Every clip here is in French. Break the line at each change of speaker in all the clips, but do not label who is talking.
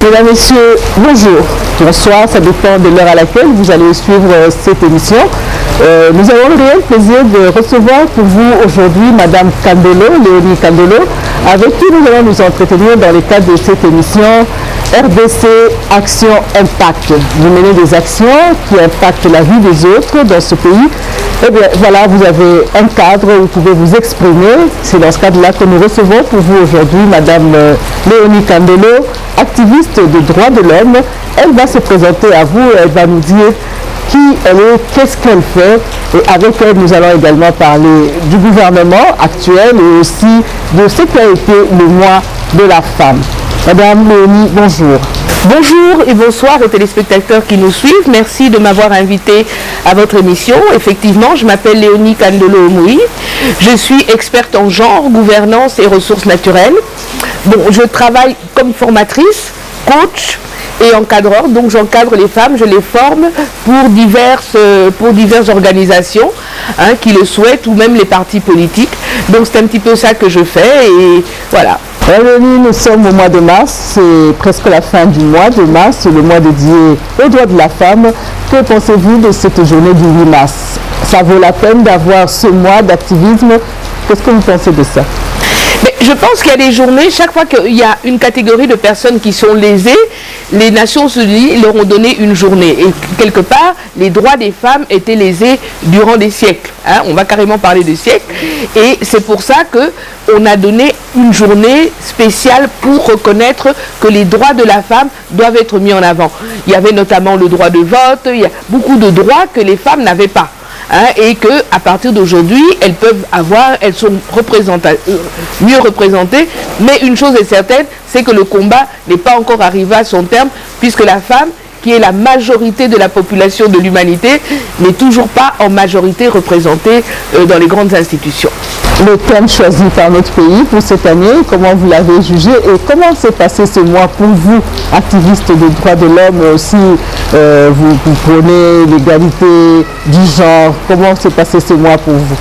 Mesdames, Messieurs, bonjour. Bonsoir, ça dépend de l'heure à laquelle vous allez suivre cette émission. Nous avons le réel plaisir de recevoir pour vous aujourd'hui Madame Kandolo, Léonie Kandolo, avec qui nous allons nous entretenir dans le cadre de cette émission RDC Action Impact. Vous menez des actions qui impactent la vie des autres dans ce pays. Eh bien, voilà, vous avez un cadre où vous pouvez vous exprimer. C'est dans ce cadre-là que nous recevons pour vous aujourd'hui Madame Léonie Kandolo, activiste des droits de l'homme. Elle va se présenter à vous, elle va nous dire qui elle est, qu'est-ce qu'elle fait. Et avec elle, nous allons également parler du gouvernement actuel et aussi de ce qui a été le mois de la femme. Madame Léonie, bonjour.
Bonjour et bonsoir aux téléspectateurs qui nous suivent. Merci de m'avoir invité à votre émission. Effectivement, je m'appelle Léonie Kandolo Omoui. Je suis experte en genre, gouvernance et ressources naturelles. Bon, je travaille comme formatrice, coach et encadreur. Donc j'encadre les femmes, je les forme pour diverses organisations qui le souhaitent ou même les partis politiques. Donc c'est un petit peu ça que je fais et voilà.
Léonie, nous sommes au mois de mars, c'est presque la fin du mois de mars, le mois dédié aux droits de la femme. Que pensez-vous de cette journée du 8 mars? Ça vaut la peine d'avoir ce mois d'activisme? Qu'est-ce que vous pensez de ça?
Mais je pense qu'il y a des journées, chaque fois qu'il y a une catégorie de personnes qui sont lésées, les Nations Unies leur ont donné une journée. Et quelque part, les droits des femmes étaient lésés durant des siècles. On va carrément parler de siècles. Et c'est pour ça qu'on a donné une journée spéciale pour reconnaître que les droits de la femme doivent être mis en avant. Il y avait notamment le droit de vote, il y a beaucoup de droits que les femmes n'avaient pas. Et qu'à partir d'aujourd'hui, elles sont mieux représentées. Mais une chose est certaine, c'est que le combat n'est pas encore arrivé à son terme, puisque la femme, qui est la majorité de la population de l'humanité, n'est toujours pas en majorité représentée dans les grandes institutions.
Le thème choisi par notre pays pour cette année, comment vous l'avez jugé et comment s'est passé ce mois pour vous, activiste des droits de l'homme aussi, vous prenez l'égalité du genre, comment s'est passé ce mois pour vous?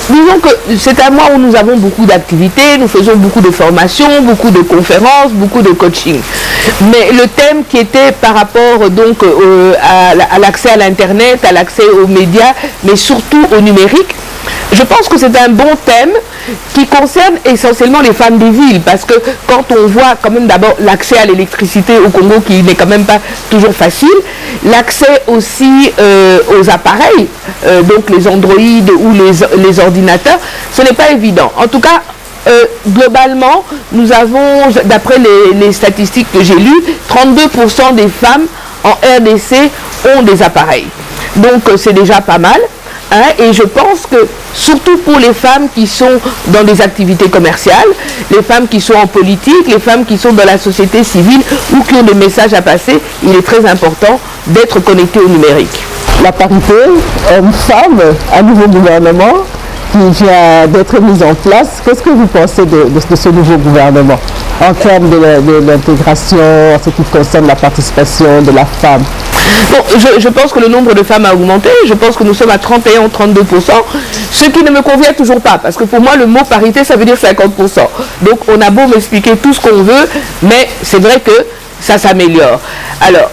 Disons que c'est un mois où nous avons beaucoup d'activités, nous faisons beaucoup de formations, beaucoup de conférences, beaucoup de coaching. Mais le thème qui était par rapport donc à l'accès à l'internet, à l'accès aux médias, mais surtout au numérique, je pense que c'est un bon thème qui concerne essentiellement les femmes des villes, parce que quand on voit quand même d'abord l'accès à l'électricité au Congo qui n'est quand même pas toujours facile, l'accès aussi aux appareils, donc les Android ou les ordinateurs, ce n'est pas évident. En tout cas, globalement, nous avons, d'après les statistiques que j'ai lues, 32% des femmes en RDC ont des appareils. Donc c'est déjà pas mal. Et je pense que, surtout pour les femmes qui sont dans des activités commerciales, les femmes qui sont en politique, les femmes qui sont dans la société civile ou qui ont des messages à passer, il est très important d'être connecté au numérique.
La parité homme-femme, un nouveau gouvernement qui vient d'être mis en place. Qu'est-ce que vous pensez de ce nouveau gouvernement en termes de l'intégration, en ce qui concerne la participation de la femme?
Bon, je pense que le nombre de femmes a augmenté. Je pense que nous sommes à 31 ou 32%, ce qui ne me convient toujours pas, parce que pour moi, le mot parité, ça veut dire 50%. Donc, on a beau m'expliquer tout ce qu'on veut, mais c'est vrai que ça s'améliore. Alors,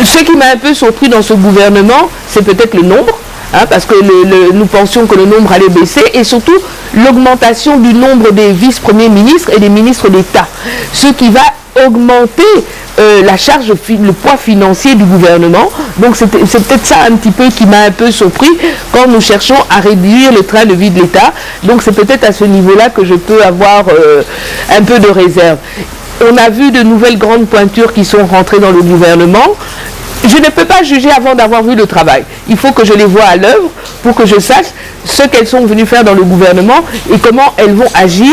ce qui m'a un peu surpris dans ce gouvernement, c'est peut-être le nombre, parce que nous pensions que le nombre allait baisser, et surtout l'augmentation du nombre des vice-premiers ministres et des ministres d'État, ce qui va augmenter la charge, le poids financier du gouvernement. Donc c'est peut-être ça un petit peu qui m'a un peu surpris quand nous cherchons à réduire le train de vie de l'État. Donc c'est peut-être à ce niveau-là que je peux avoir un peu de réserve. On a vu de nouvelles grandes pointures qui sont rentrées dans le gouvernement. Je ne peux pas juger avant d'avoir vu le travail. Il faut que je les voie à l'œuvre pour que je sache ce qu'elles sont venues faire dans le gouvernement et comment elles vont agir,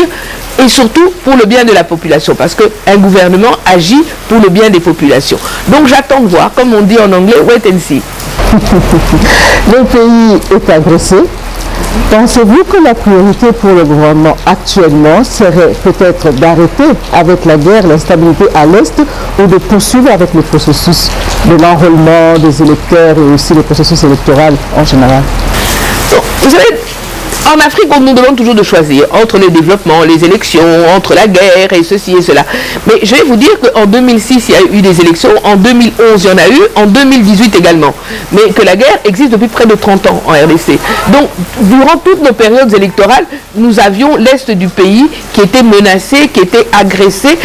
et surtout pour le bien de la population, parce qu'un gouvernement agit pour le bien des populations. Donc j'attends de voir, comme on dit en anglais, wait and see.
Le pays est agressé. Pensez-vous que la priorité pour le gouvernement actuellement serait peut-être d'arrêter avec la guerre, l'instabilité à l'Est, ou de poursuivre avec le processus de l'enrôlement des électeurs et aussi le processus électoral en général?
Vous savez, En Afrique, on nous demande toujours de choisir entre le développement, les élections, entre la guerre et ceci et cela. Mais je vais vous dire qu'en 2006, il y a eu des élections, en 2011, il y en a eu, en 2018 également. Mais que la guerre existe depuis près de 30 ans en RDC. Donc, durant toutes nos périodes électorales, nous avions l'Est du pays qui était menacé, qui était agressé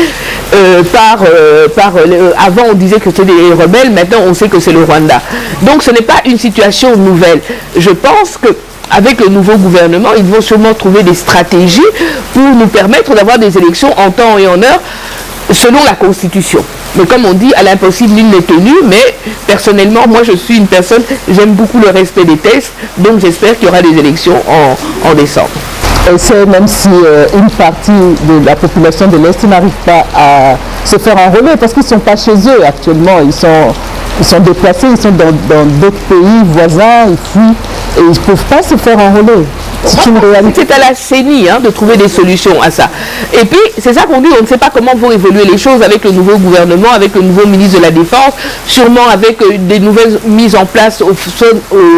avant on disait que c'était des rebelles, maintenant on sait que c'est le Rwanda. Donc ce n'est pas une situation nouvelle. Je pense que avec le nouveau gouvernement, ils vont sûrement trouver des stratégies pour nous permettre d'avoir des élections en temps et en heure selon la Constitution. Mais comme on dit, à l'impossible, nul n'est tenu. Mais personnellement, moi je suis une personne, j'aime beaucoup le respect des textes, donc j'espère qu'il y aura des élections en décembre.
C'est même si une partie de la population de l'Est n'arrive pas à se faire enrôler parce qu'ils ne sont pas chez eux actuellement, ils sont déplacés, ils sont dans d'autres pays voisins, ils fuient et ils ne peuvent pas se faire enrôler. C'est une réalité.
C'est à la CENI de trouver des solutions à ça. Et puis, c'est ça qu'on dit, on ne sait pas comment vont évoluer les choses avec le nouveau gouvernement, avec le nouveau ministre de la Défense, sûrement avec des nouvelles mises en place au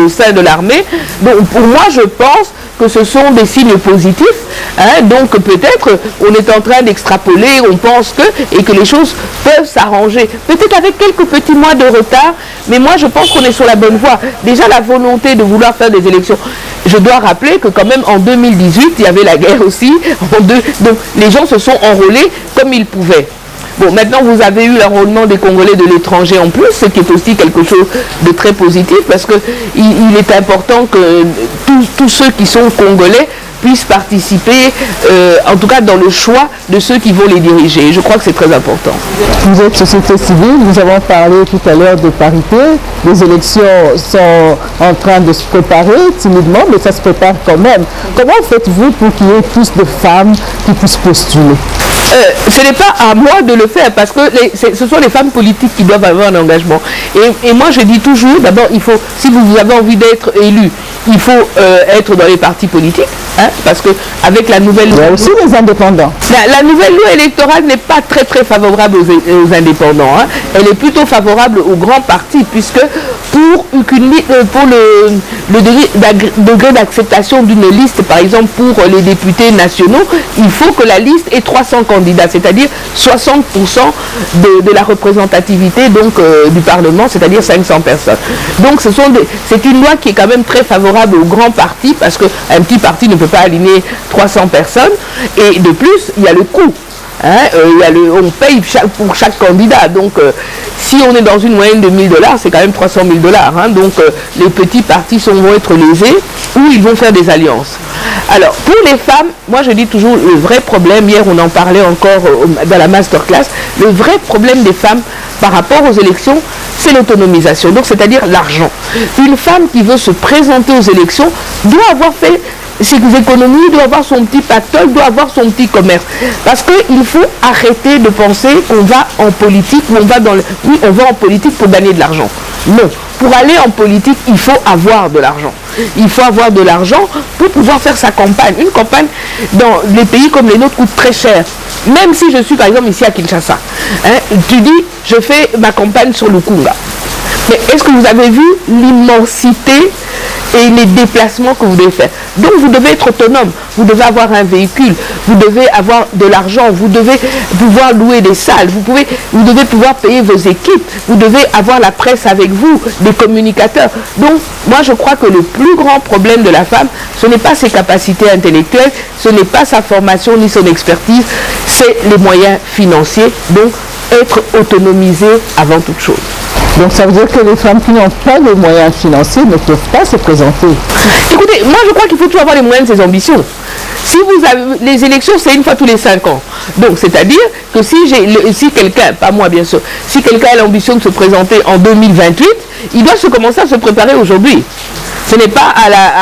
sein de l'armée. Donc, pour moi, je pense que ce sont des signes positifs. Donc, peut-être, on est en train d'extrapoler, on pense et que les choses peuvent s'arranger. Peut-être avec quelques petits mois de retard, mais moi, je pense qu'on est sur la bonne voie. Déjà, la volonté de vouloir faire des élections. Je dois rappeler que quand même en 2018, il y avait la guerre aussi. Donc les gens se sont enrôlés comme ils pouvaient. Bon, maintenant vous avez eu l'enrôlement des Congolais de l'étranger en plus, ce qui est aussi quelque chose de très positif parce qu'il est important que tous ceux qui sont Congolais puissent participer, en tout cas dans le choix de ceux qui vont les diriger. Je crois que c'est très important.
Vous êtes société civile, nous avons parlé tout à l'heure de parité. Les élections sont en train de se préparer timidement, mais ça se prépare quand même. Comment faites-vous pour qu'il y ait plus de femmes qui puissent postuler?
Ce n'est pas à moi de le faire parce que ce sont les femmes politiques qui doivent avoir un engagement. Et moi je dis toujours, d'abord, si vous avez envie d'être élu, il faut être dans les partis politiques, parce que avec la nouvelle loi...
Il y a aussi les indépendants.
La nouvelle loi électorale n'est pas très favorable aux indépendants. Elle est plutôt favorable aux grands partis, puisque pour le degré d'acceptation d'une liste, par exemple pour les députés nationaux, il faut que la liste ait 300 candidats, c'est-à-dire 60% de la représentativité du Parlement, c'est-à-dire 500 personnes. Donc c'est une loi qui est quand même très favorable aux grands partis, parce qu'un petit parti ne peut pas aligner 300 personnes, et de plus, il y a le coût. On paye pour chaque candidat, donc si on est dans une moyenne de $1000, c'est quand même $300 000, donc les petits partis vont être lésés ou ils vont faire des alliances. Alors pour les femmes, moi je dis toujours le vrai problème, hier on en parlait encore dans la masterclass, le vrai problème des femmes par rapport aux élections, c'est l'autonomisation, donc c'est-à-dire l'argent. Une femme qui veut se présenter aux élections doit avoir fait ses économies, doit avoir son petit pactole, doit avoir son petit commerce. Parce qu'il faut arrêter de penser qu'on va en politique, ou on va en politique pour gagner de l'argent. Non. Pour aller en politique, il faut avoir de l'argent. Il faut avoir de l'argent pour pouvoir faire sa campagne. Une campagne dans les pays comme les nôtres coûte très cher. Même si je suis par exemple ici à Kinshasa. Tu dis, je fais ma campagne sur Lukunga. Mais est-ce que vous avez vu l'immensité et les déplacements que vous devez faire? Donc vous devez être autonome, vous devez avoir un véhicule, vous devez avoir de l'argent, vous devez pouvoir louer des salles, vous devez pouvoir payer vos équipes, vous devez avoir la presse avec vous, des communicateurs. Donc moi je crois que le plus grand problème de la femme, ce n'est pas ses capacités intellectuelles, ce n'est pas sa formation ni son expertise, c'est les moyens financiers, donc être autonomisé avant toute chose.
Donc ça veut dire que les femmes qui n'ont pas les moyens financiers ne peuvent pas se présenter.
Écoutez, moi je crois qu'il faut toujours avoir les moyens de ses ambitions. Si vous avez les élections, c'est une fois tous les 5 ans. Donc c'est-à-dire que si quelqu'un, pas moi bien sûr, si quelqu'un a l'ambition de se présenter en 2028, il doit commencer à se préparer aujourd'hui. Ce n'est pas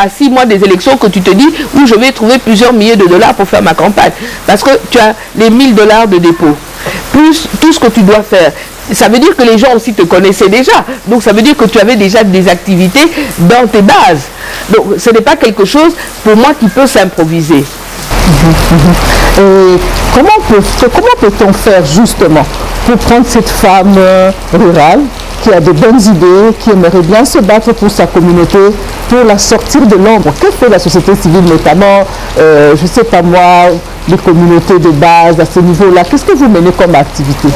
à 6 mois des élections que tu te dis où je vais trouver plusieurs milliers de dollars pour faire ma campagne. Parce que tu as les $1000 de dépôt, plus tout ce que tu dois faire. Ça veut dire que les gens aussi te connaissaient déjà. Donc ça veut dire que tu avais déjà des activités dans tes bases. Donc ce n'est pas quelque chose pour moi qui peut s'improviser.
Et comment peut-on faire justement pour prendre cette femme rurale qui a de bonnes idées, qui aimerait bien se battre pour sa communauté, pour la sortir de l'ombre. Que fait la société civile, notamment, je ne sais pas moi, les communautés de base à ce niveau-là? Qu'est-ce que vous menez comme activité?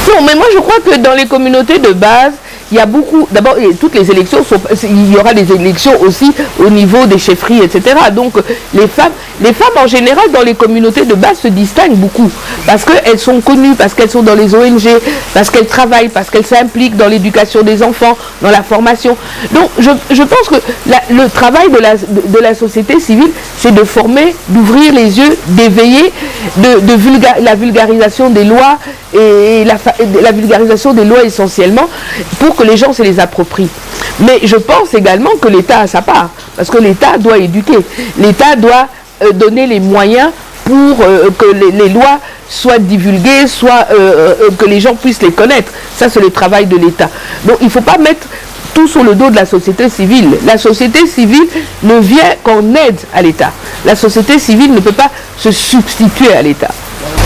Non, mais moi je crois que dans les communautés de base, il y a beaucoup, d'abord toutes les élections, il y aura des élections aussi au niveau des chefferies, etc. Donc les femmes en général dans les communautés de base se distinguent beaucoup parce qu'elles sont connues, parce qu'elles sont dans les ONG, parce qu'elles travaillent, parce qu'elles s'impliquent dans l'éducation des enfants, dans la formation. Donc je pense que le travail de la société civile, c'est de former, d'ouvrir les yeux, d'éveiller, la vulgarisation des lois et la vulgarisation des lois essentiellement pour que les gens se les approprient. Mais je pense également que l'État a sa part, parce que l'État doit éduquer, l'État doit donner les moyens pour que les lois soient divulguées, que les gens puissent les connaître. Ça, c'est le travail de l'État. Donc, il ne faut pas mettre tout sur le dos de la société civile. La société civile ne vient qu'en aide à l'État. La société civile ne peut pas se substituer à l'État.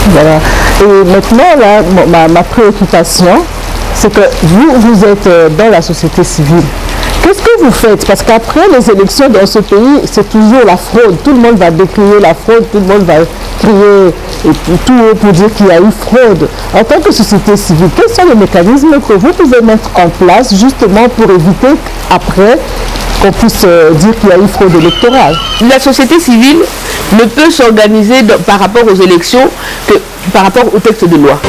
Voilà. Et maintenant, là, ma préoccupation, c'est que vous êtes dans la société civile. Qu'est-ce que vous faites? Parce qu'après les élections dans ce pays, c'est toujours la fraude. Tout le monde va décrier la fraude, tout le monde va crier tout haut pour dire qu'il y a eu fraude. En tant que société civile, quels sont les mécanismes que vous pouvez mettre en place justement pour éviter après qu'on puisse dire qu'il y a eu fraude électorale?
La société civile ne peut s'organiser par rapport aux élections que par rapport au texte de loi.